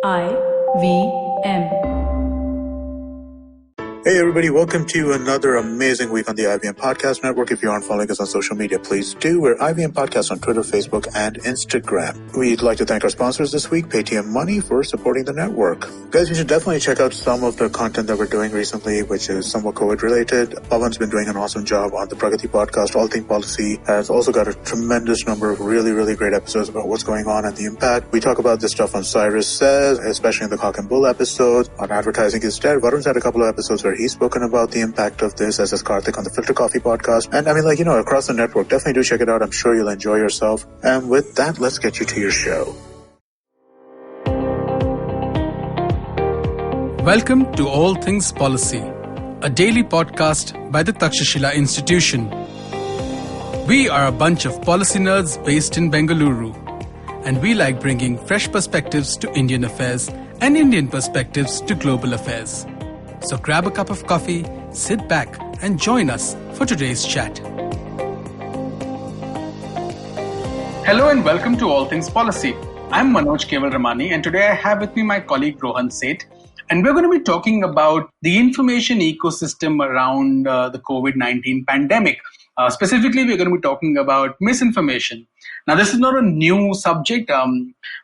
IVM. Hey everybody, welcome to another amazing week on the IVM Podcast Network. If you aren't following us on social media, please do. We're IVM Podcast on Twitter, Facebook, and Instagram. We'd like to thank our sponsors this week, Paytm Money, for supporting the network. Guys, you should definitely check out some of the content that we're doing recently, which is somewhat COVID-related. Pawan's been doing an awesome job on the Pragati Podcast. All Thing Policy has also got a tremendous number of really, really great episodes about what's going on and the impact. We talk about this stuff on Cyrus Says, especially in the Cock and Bull episode. On Advertising Instead, Varun's had a couple of episodes where he's spoken about the impact of this, as is Karthik on the Filter Coffee podcast. And across the network, definitely do check it out. I'm sure you'll enjoy yourself. And with that, let's get you to your show. Welcome to All Things Policy, a daily podcast by the Takshashila Institution. We are a bunch of policy nerds based in Bengaluru, and we like bringing fresh perspectives to Indian affairs and Indian perspectives to global affairs. So grab a cup of coffee, sit back, and join us for today's chat. Hello and welcome to All Things Policy. I'm Manoj Keval Ramani, and today I have with me my colleague Rohan Seth, and we're going to be talking about the information ecosystem around the COVID-19 pandemic. Specifically, we're going to be talking about misinformation. Now, this is not a new subject.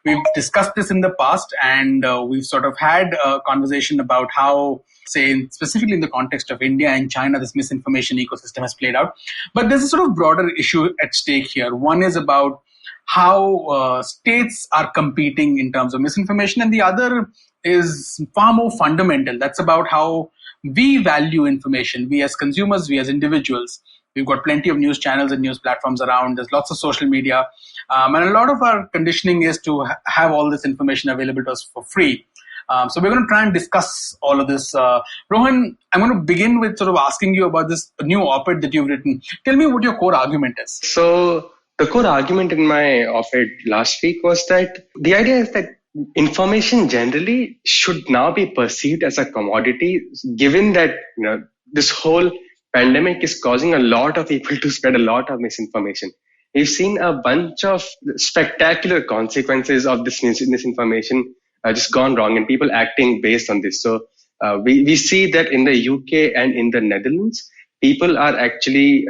We've discussed this in the past, and we've sort of had a conversation about how, say, specifically in the context of India and China, this misinformation ecosystem has played out. But there's a sort of broader issue at stake here. One is about how states are competing in terms of misinformation, and the other is far more fundamental. That's about how we value information, we as consumers, we as individuals. We've got plenty of news channels and news platforms around. There's lots of social media. And a lot of our conditioning is to have all this information available to us for free. So we're going to try and discuss all of this. Rohan, I'm going to begin with sort of asking you about this new op-ed that you've written. Tell me what your core argument is. So the core argument in my op-ed last week was that the idea is that information generally should now be perceived as a commodity, given that this whole pandemic is causing a lot of people to spread a lot of misinformation. We've seen a bunch of spectacular consequences of this misinformation just gone wrong, and people acting based on this. So we see that in the UK and in the Netherlands, people are actually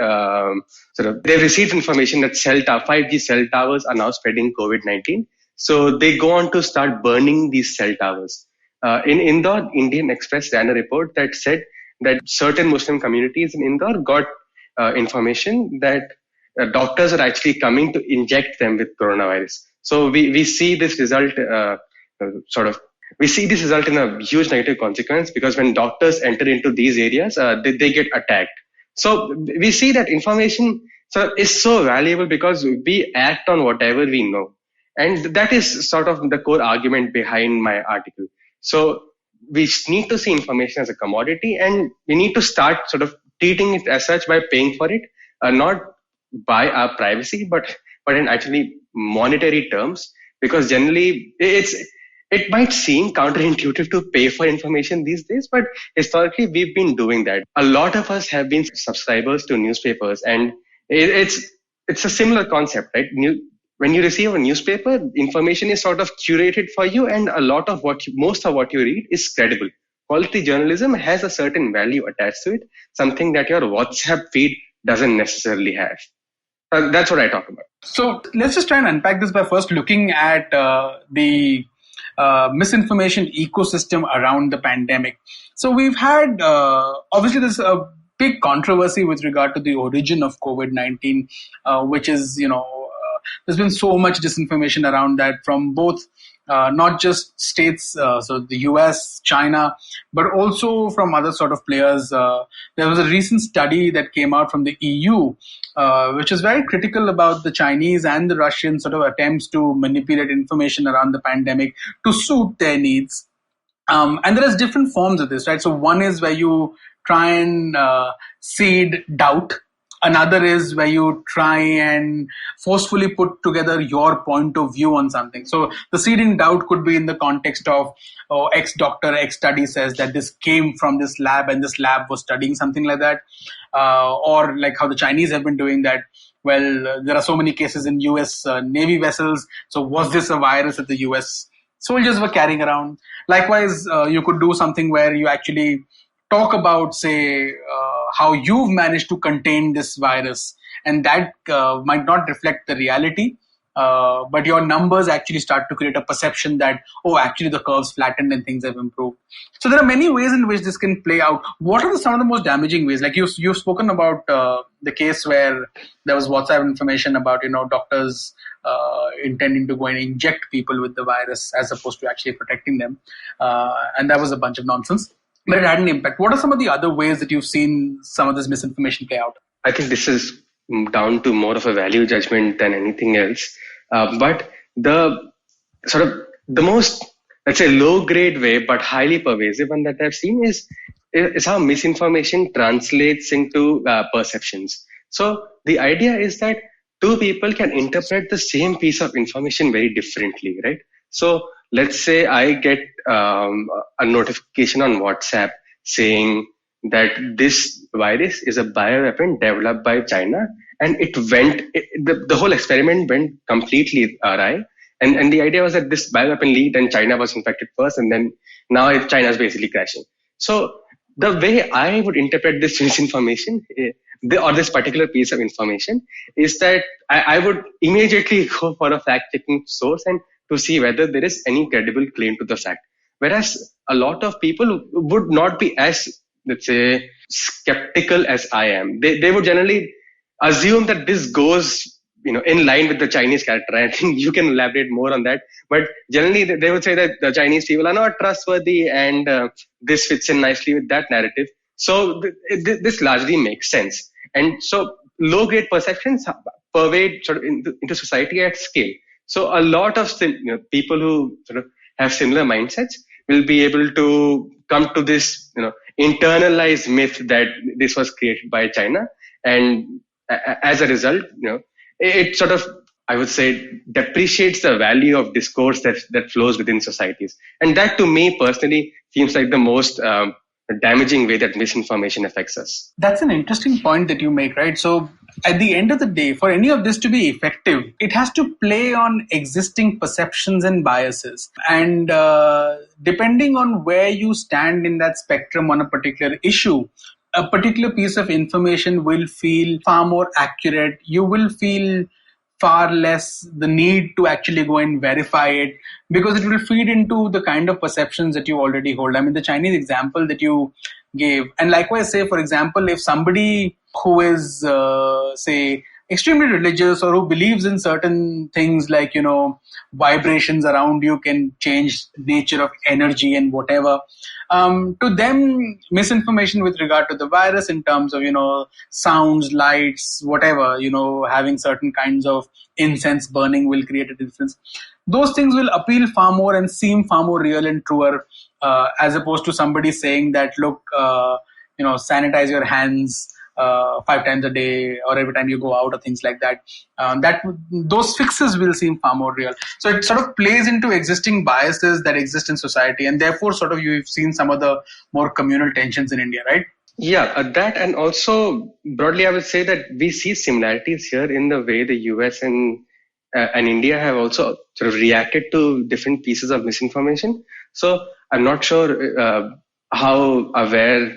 they've received information that 5G cell towers are now spreading COVID-19. So they go on to start burning these cell towers. In Indore, Indian Express ran a report that said that certain Muslim communities in Indore got information that doctors are actually coming to inject them with coronavirus. So we see this result in a huge negative consequence, because when doctors enter into these areas, they get attacked. So we see that information is so valuable because we act on whatever we know. And that is sort of the core argument behind my article. So we need to see information as a commodity, and we need to start sort of treating it as such by paying for it, not by our privacy, but in actually monetary terms, because generally it might seem counterintuitive to pay for information these days, but historically we've been doing that. A lot of us have been subscribers to newspapers, and it's a similar concept, right? When you receive a newspaper, information is sort of curated for you, and most of what you read is credible. Quality journalism has a certain value attached to it, something that your WhatsApp feed doesn't necessarily have. That's what I talk about. So let's just try and unpack this by first looking at the misinformation ecosystem around the pandemic. So we've had, obviously there's a big controversy with regard to the origin of COVID-19, which is, there's been so much disinformation around that from both not just states, so the US, China, but also from other sort of players. There was a recent study that came out from the EU, which is very critical about the Chinese and the Russian sort of attempts to manipulate information around the pandemic to suit their needs. And there is different forms of this, right? So one is where you try and seed doubt. Another is where you try and forcefully put together your point of view on something. So the seeding doubt could be in the context of X doctor, X study says that this came from this lab and this lab was studying something like that. Or like how the Chinese have been doing that. Well, there are so many cases in US Navy vessels. So was this a virus that the US soldiers were carrying around. Likewise, you could do something where you actually talk about, say, how you've managed to contain this virus, and that might not reflect the reality. But your numbers actually start to create a perception that, oh, actually the curve's flattened and things have improved. So there are many ways in which this can play out. What are some of the most damaging ways? Like you've spoken about the case where there was WhatsApp information about doctors intending to go and inject people with the virus as opposed to actually protecting them, and that was a bunch of nonsense. But it had an impact. What are some of the other ways that you've seen some of this misinformation play out? I think this is down to more of a value judgment than anything else. But the sort of the most, let's say, low grade way, but highly pervasive one that I've seen is how misinformation translates into perceptions. So the idea is that two people can interpret the same piece of information very differently, right? So let's say I get a notification on WhatsApp saying that this virus is a bioweapon developed by China, and the whole experiment went completely awry. And the idea was that this bioweapon leaked and China was infected first, and then now China is basically crashing. So the way I would interpret this misinformation or this particular piece of information is that I would immediately go for a fact-checking source and to see whether there is any credible claim to the fact. Whereas a lot of people would not be as, let's say, skeptical as I am. They would generally assume that this goes in line with the Chinese character. I think you can elaborate more on that. But generally, they would say that the Chinese people are not trustworthy, and this fits in nicely with that narrative. So this largely makes sense. And so low-grade perceptions pervade sort of into society at scale. So a lot of people who sort of have similar mindsets will be able to come to this internalized myth that this was created by China, and as a result, it sort of, I would say, depreciates the value of discourse that flows within societies. And that, to me personally, seems like the most damaging way that misinformation affects us. That's an interesting point that you make, right? So at the end of the day, for any of this to be effective, it has to play on existing perceptions and biases. And depending on where you stand in that spectrum on a particular issue, a particular piece of information will feel far more accurate. You will feel far less the need to actually go and verify it, because it will feed into the kind of perceptions that you already hold. I mean, the Chinese example that you gave, and likewise, say, for example, if somebody who is, say, extremely religious or who believes in certain things like, vibrations around you can change nature of energy and whatever, to them, misinformation with regard to the virus in terms of, sounds, lights, whatever, having certain kinds of incense burning will create a difference. Those things will appeal far more and seem far more real and truer, as opposed to somebody saying that, look, sanitize your hands 5 times a day or every time you go out or things like that. Those fixes will seem far more real. So it sort of plays into existing biases that exist in society, and therefore sort of you've seen some of the more communal tensions in India, right? Yeah, that, and also broadly I would say that we see similarities here in the way the US and India have also sort of reacted to different pieces of misinformation. So I'm not sure how aware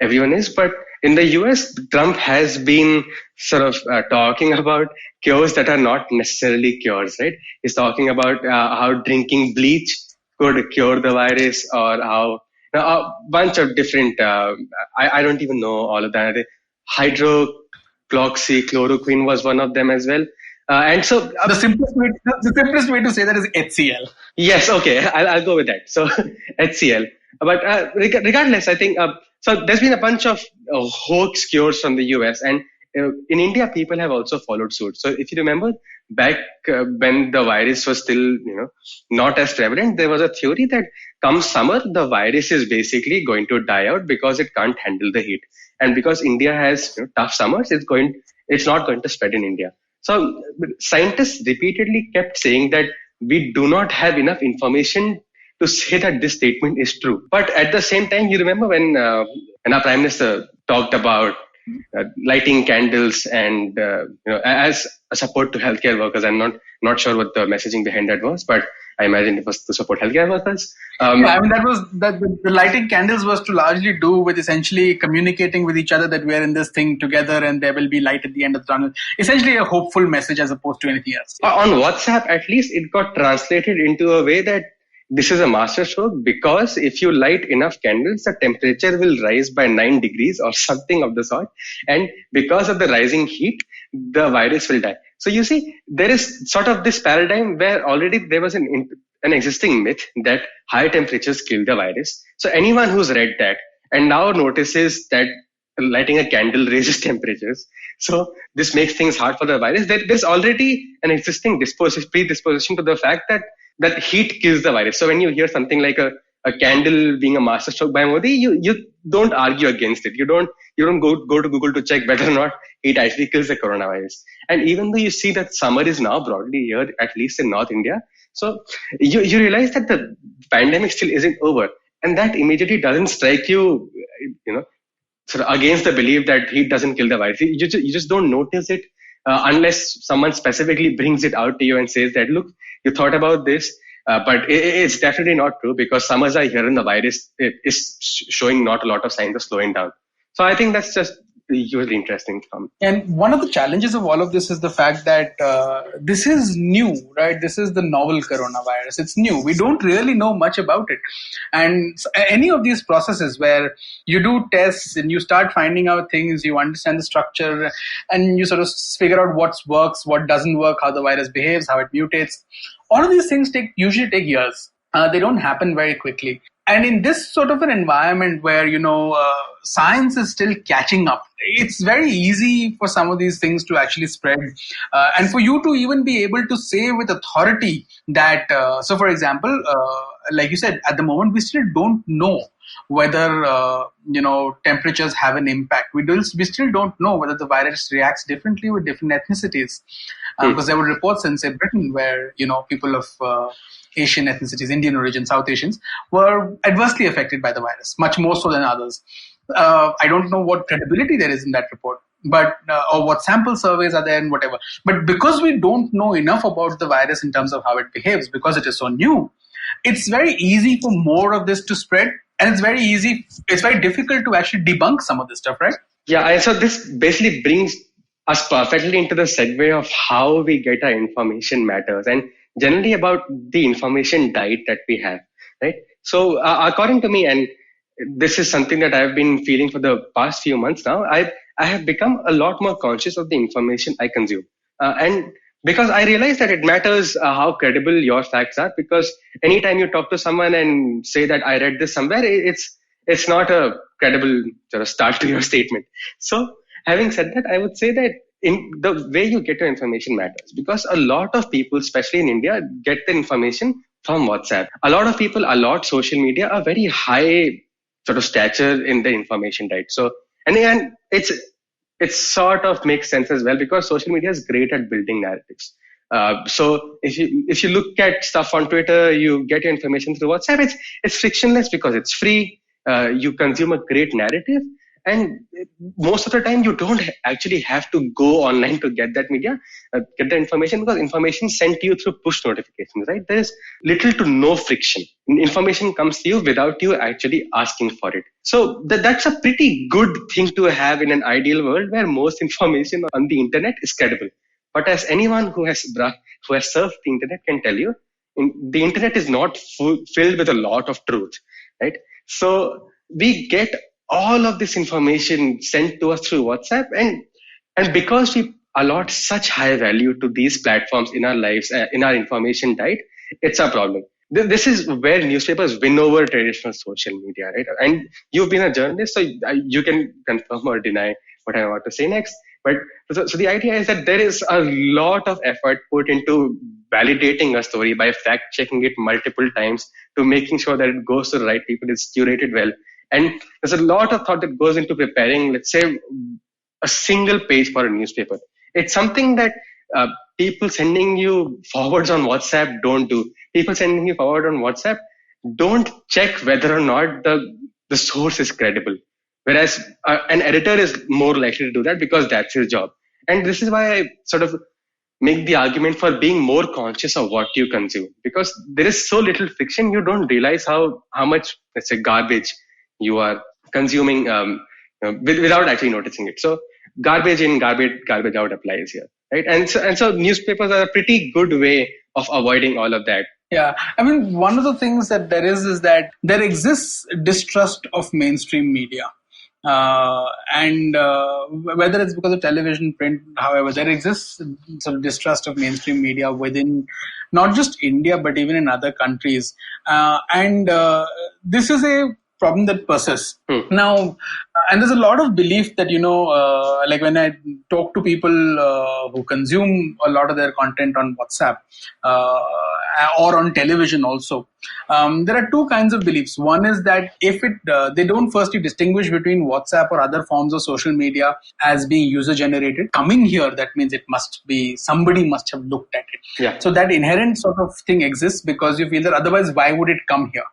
everyone is, but in the US, Trump has been sort of talking about cures that are not necessarily cures, right? He's talking about how drinking bleach could cure the virus, or how a bunch of different, I don't even know all of that. Hydroxychloroquine was one of them as well. And so the simplest way to say that is HCl. Yes, okay, I'll go with that. So HCl. But regardless, I think so. There's been a bunch of hoax cures from the US, and in India, people have also followed suit. So if you remember back when the virus was still, not as prevalent, there was a theory that come summer, the virus is basically going to die out because it can't handle the heat, and because India has tough summers, it's not going to spread in India. So scientists repeatedly kept saying that we do not have enough information to say that this statement is true. But at the same time, you remember when our Prime Minister talked about lighting candles and as a support to healthcare workers. I'm not sure what the messaging behind that was, but I imagine it was to support healthcare workers. Yeah, I mean, that was that the lighting candles was to largely do with essentially communicating with each other that we are in this thing together and there will be light at the end of the tunnel. Essentially a hopeful message as opposed to anything else. On WhatsApp, at least it got translated into a way that this is a masterstroke, because if you light enough candles, the temperature will rise by 9 degrees or something of the sort. And because of the rising heat, the virus will die. So you see, there is sort of this paradigm where already there was an existing myth that high temperatures kill the virus. So anyone who's read that and now notices that lighting a candle raises temperatures, so this makes things hard for the virus. There's already an existing predisposition to the fact that heat kills the virus. So when you hear something like a candle being a masterstroke by Modi, you don't argue against it. You don't go to Google to check whether or not it actually kills the coronavirus. And even though you see that summer is now broadly here, at least in North India, so you realize that the pandemic still isn't over, and that immediately doesn't strike you, sort of against the belief that heat doesn't kill the virus. You just don't notice it unless someone specifically brings it out to you and says that, look, you thought about this, but it's definitely not true, because summers are here and the virus is showing not a lot of signs of slowing down. So I think that's just hugely interesting. And one of the challenges of all of this is the fact that this is new, right? This is the novel coronavirus. It's new. We don't really know much about it. And any of these processes where you do tests and you start finding out things, you understand the structure, and you sort of figure out what works, what doesn't work, how the virus behaves, how it mutates. All of these things usually take years. They don't happen very quickly. And in this sort of an environment where, science is still catching up, it's very easy for some of these things to actually spread. And for you to even be able to say with authority that, so for example, like you said, at the moment, we still don't know whether, temperatures have an impact. We still don't know whether the virus reacts differently with different ethnicities. Because there were reports in, say, Britain where, people of Asian ethnicities, Indian origin, South Asians, were adversely affected by the virus, much more so than others. I don't know what credibility there is in that report, but or what sample surveys are there and whatever. But because we don't know enough about the virus in terms of how it behaves, because it is so new, it's very easy for more of this to spread. And it's very difficult to actually debunk some of this stuff, right? Yeah, and so this basically brings us perfectly into the segue of how we get our information matters, and generally about the information diet that we have, right? So according to me, and this is something that I've been feeling for the past few months now, I have become a lot more conscious of the information I consume. And because I realize that it matters how credible your facts are, because anytime you talk to someone and say that I read this somewhere, it's not a credible sort of start to your statement. So having said that, I would say that in the way you get your information matters, because a lot of people, especially in India, get their information from WhatsApp. A lot of people allot social media a very high sort of stature in the information diet. So, and it sort of makes sense as well, because social media is great at building narratives. So if you look at stuff on Twitter, you get your information through WhatsApp. It's frictionless because it's free. You consume a great narrative, and most of the time you don't actually have to go online to get that get the information, because information is sent to you through push notifications, right? There is little to no friction. Information comes to you without you actually asking for it. So that's a pretty good thing to have in an ideal world where most information on the internet is credible. But as anyone who has surfed the internet can tell you, the internet is not filled with a lot of truth, right? So we get all of this information sent to us through WhatsApp, and because we allot such high value to these platforms in our lives, in our information diet, it's a problem. This is where newspapers win over traditional social media, right? And you've been a journalist, so you can confirm or deny what I'm about to say next. But so the idea is that there is a lot of effort put into validating a story by fact checking it multiple times to making sure that it goes to the right people, it's curated well. And there's a lot of thought that goes into preparing, let's say, a single page for a newspaper. It's something that people sending you forwards on WhatsApp don't do. People sending you forward on WhatsApp don't check whether or not the source is credible. Whereas an editor is more likely to do that because that's his job. And this is why I sort of make the argument for being more conscious of what you consume, because there is so little fiction, you don't realize how much, let's say, garbage you are consuming, without actually noticing it. So garbage in, garbage out applies here, right? And so newspapers are a pretty good way of avoiding all of that. Yeah, I mean, one of the things that there is that there exists distrust of mainstream media. And whether it's because of television, print, however, there exists sort of distrust of mainstream media within not just India, but even in other countries. And this is a problem that persists. Now, and there's a lot of belief that, like when I talk to people who consume a lot of their content on WhatsApp or on television also, there are two kinds of beliefs. One is that if they don't firstly distinguish between WhatsApp or other forms of social media as being user generated. Coming here, that means it must be, somebody must have looked at it. Yeah. So that inherent sort of thing exists because you feel that otherwise, why would it come here?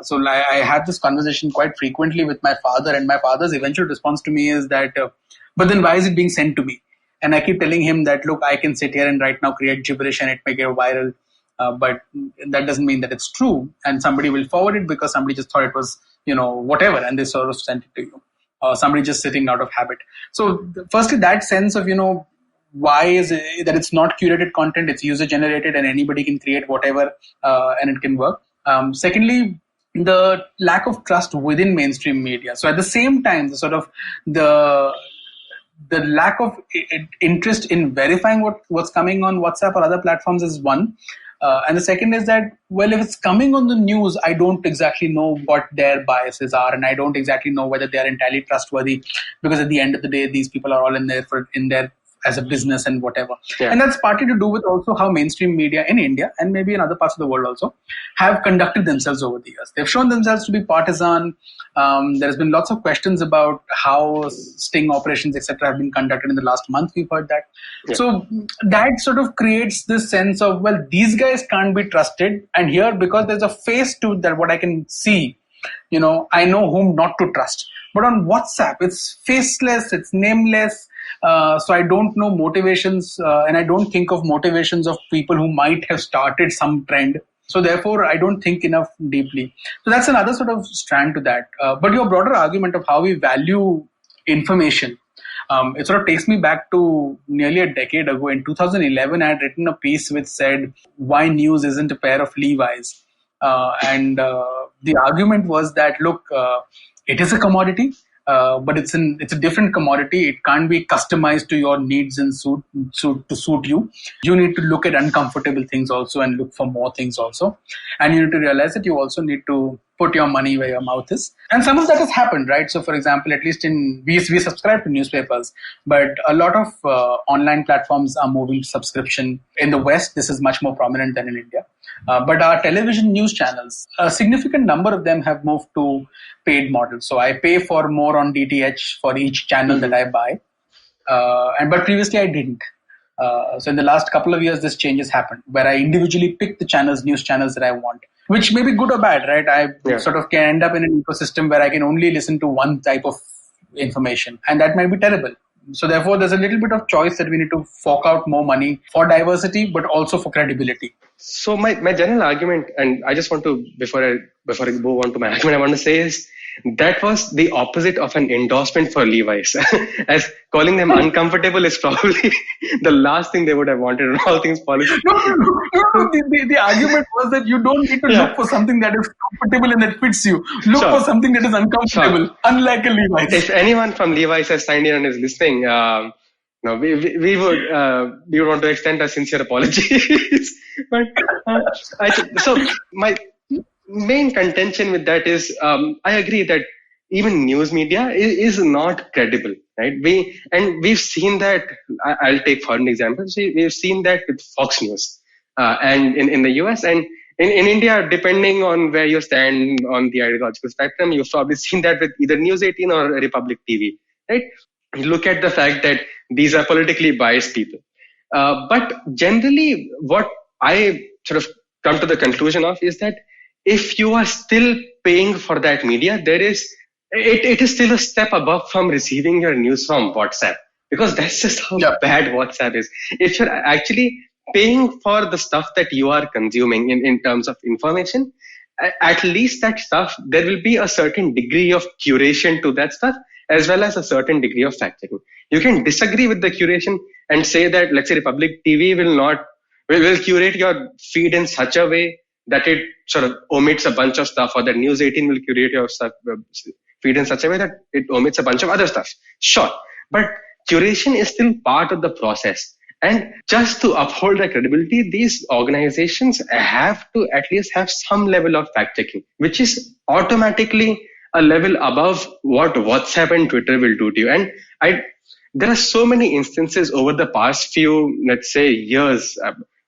So I had this conversation quite frequently with my father, and my father's eventual response to me is that, but then why is it being sent to me? And I keep telling him that, look, I can sit here and right now create gibberish and it may get viral. But that doesn't mean that it's true. And somebody will forward it because somebody just thought it was, whatever. And they sort of sent it to you. Somebody just sitting out of habit. So firstly, that sense of, why is it that it's not curated content, it's user generated and anybody can create whatever and it can work. Secondly, the lack of trust within mainstream media. So at the same time, the lack of interest in verifying what's coming on WhatsApp or other platforms is one. And the second is that, well, if it's coming on the news, I don't exactly know what their biases are, and I don't exactly know whether they are entirely trustworthy, because at the end of the day, these people are all in there as a business and whatever. Yeah. And that's partly to do with also how mainstream media in India and maybe in other parts of the world also have conducted themselves over the years. They've shown themselves to be partisan. There's been lots of questions about how sting operations, etc., have been conducted in the last month. We've heard that. Yeah. So that sort of creates this sense of, well, these guys can't be trusted. And here, because there's a face to that, what I can see, I know whom not to trust. But on WhatsApp, it's faceless, it's nameless. So I don't know motivations, and I don't think of motivations of people who might have started some trend. So therefore, I don't think enough deeply. So that's another sort of strand to that. But your broader argument of how we value information, it sort of takes me back to nearly a decade ago. In 2011, I had written a piece which said, why news isn't a pair of Levi's. And the argument was that, look, it is a commodity. But it's a different commodity. It can't be customized to your needs and to suit you. You need to look at uncomfortable things also and look for more things also. And you need to realize that you also need to put your money where your mouth is. And some of that has happened, right? So for example, at least we subscribe to newspapers, but a lot of online platforms are moving to subscription. In the West, this is much more prominent than in India. But our television news channels, a significant number of them have moved to paid models. So I pay for more on DTH for each channel that I buy. But previously I didn't. So in the last couple of years, this change has happened where I individually pick the news channels that I want, which may be good or bad, right? I sort of can end up in an ecosystem where I can only listen to one type of information, and that might be terrible. So therefore, there's a little bit of choice that we need to fork out more money for diversity, but also for credibility. So my general argument, and I just want to, before I move on to my argument, I want to say is that was the opposite of an endorsement for Levi's. As calling them uncomfortable is probably the last thing they would have wanted in all things policy. No. The argument was that you don't need to look for something that is comfortable and that fits you. Look for something that is uncomfortable, unlike a Levi's. If anyone from Levi's has signed in and is listening, we would want to extend our sincere apologies. But so my main contention with that is, I agree that even news media is not credible, right? We've seen that. I'll take for an example. We've seen that with Fox News, and in the US and in India, depending on where you stand on the ideological spectrum, you've probably seen that with either News 18 or Republic TV, right? You look at the fact that these are politically biased people. But generally, what I sort of come to the conclusion of is that if you are still paying for that media, it is still a step above from receiving your news from WhatsApp. because that's just how bad WhatsApp is. If you're actually paying for the stuff that you are consuming in terms of information, at least that stuff, there will be a certain degree of curation to that stuff, as well as a certain degree of fact checking. You can disagree with the curation and say that, let's say, Republic TV will curate your feed in such a way that it sort of omits a bunch of stuff, or that News 18 will curate your stuff, feed in such a way that it omits a bunch of other stuff. Sure. But curation is still part of the process. And just to uphold their credibility, these organizations have to at least have some level of fact checking, which is automatically a level above what WhatsApp and Twitter will do to you. And there are so many instances over the past few, let's say, years,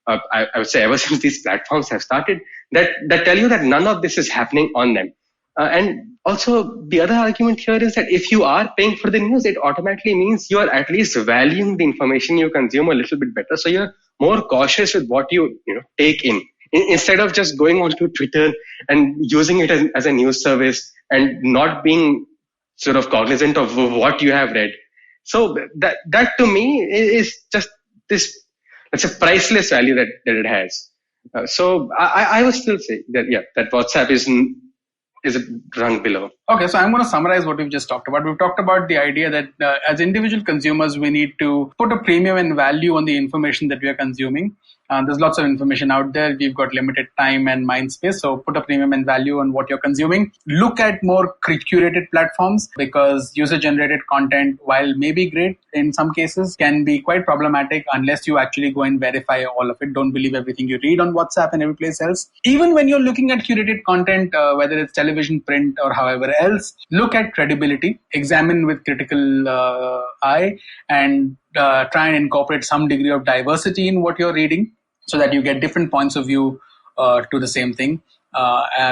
I would say ever since these platforms have started, that tell you that none of this is happening on them. And also, the other argument here is that if you are paying for the news, it automatically means you are at least valuing the information you consume a little bit better. So you're more cautious with what you take in. Instead of just going onto Twitter and using it as a news service and not being sort of cognizant of what you have read. So that to me is just this, it's a priceless value that it has. So I would still say that WhatsApp is a rung below. Okay, so I'm going to summarize what we've just talked about. We've talked about the idea that as individual consumers, we need to put a premium and value on the information that we are consuming. There's lots of information out there. We've got limited time and mind space. So put a premium and value on what you're consuming. Look at more curated platforms, because user-generated content, while maybe great in some cases, can be quite problematic unless you actually go and verify all of it. Don't believe everything you read on WhatsApp and every place else. Even when you're looking at curated content, whether it's television, print, or however else, look at credibility, examine with critical eye, and try and incorporate some degree of diversity in what you're reading, so that you get different points of view to the same thing,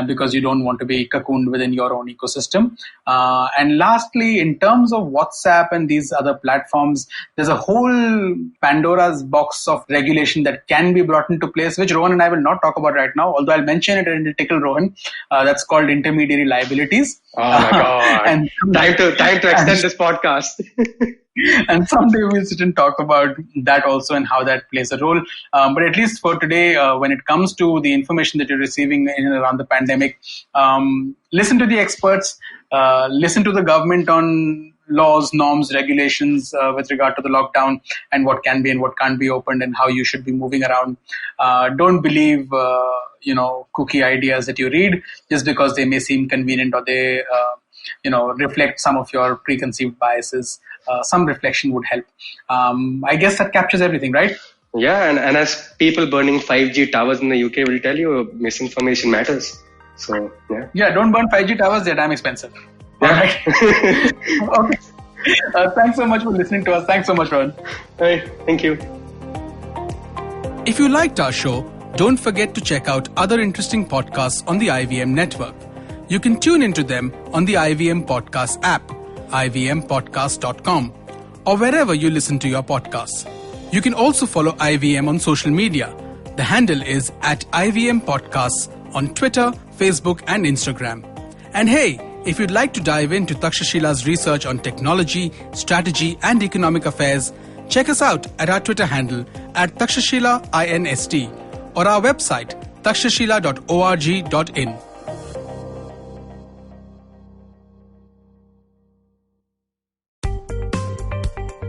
because you don't want to be cocooned within your own ecosystem. And lastly, in terms of WhatsApp and these other platforms, there's a whole Pandora's box of regulation that can be brought into place, which Rohan and I will not talk about right now, although I'll mention it and it'll tickle Rohan. That's called intermediary liabilities. Oh my God. And time to extend this podcast. And someday we'll sit and talk about that also and how that plays a role. But at least for today, when it comes to the information that you're receiving in and around the pandemic, listen to the experts, listen to the government on laws, norms, regulations with regard to the lockdown and what can be and what can't be opened and how you should be moving around. Don't believe, kooky ideas that you read just because they may seem convenient or they reflect some of your preconceived biases. Some reflection would help. I guess that captures everything, right? Yeah, and as people burning 5G towers in the UK will tell you, misinformation matters. So, yeah. Yeah, don't burn 5G towers, they're damn expensive. Yeah. All right. Okay. Thanks so much for listening to us. Thanks so much, Ron. Hey, thank you. If you liked our show, don't forget to check out other interesting podcasts on the IVM network. You can tune into them on the IVM Podcast app, ivmpodcast.com, or wherever you listen to your podcasts. You can also follow IVM on social media. The handle is @IVM Podcasts on Twitter, Facebook, and Instagram. And hey, if you'd like to dive into Takshashila's research on technology, strategy, and economic affairs, check us out at our Twitter handle @TakshashilaINST or our website takshashila.org.in.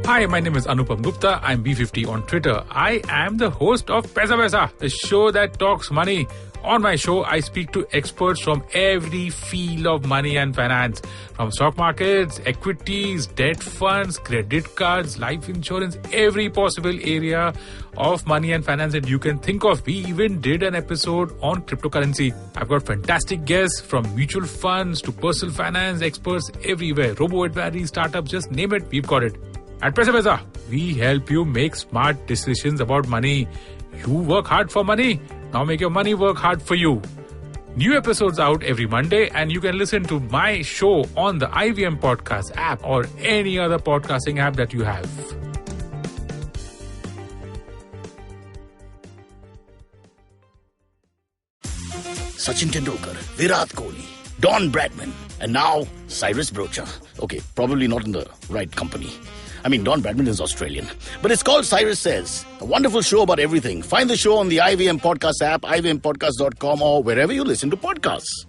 Hi, my name is Anupam Gupta. I'm B50 on Twitter. I am the host of Paisa Vaisa, the show that talks money. On my show, I speak to experts from every field of money and finance, from stock markets, equities, debt funds, credit cards, life insurance, every possible area of money and finance that you can think of. We even did an episode on cryptocurrency. I've got fantastic guests from mutual funds to personal finance experts everywhere. Robo-advisory, startups, just name it, we've got it. At Paisa Vaisa, we help you make smart decisions about money. You work hard for money. Now make your money work hard for you. New episodes out every Monday, and you can listen to my show on the IVM Podcast app or any other podcasting app that you have. Sachin Tendulkar, Virat Kohli, Don Bradman, and now Cyrus Brocha. Okay, probably not in the right company. I mean, Don Badminton is Australian. But it's called Cyrus Says, a wonderful show about everything. Find the show on the IVM Podcast app, ivmpodcast.com, or wherever you listen to podcasts.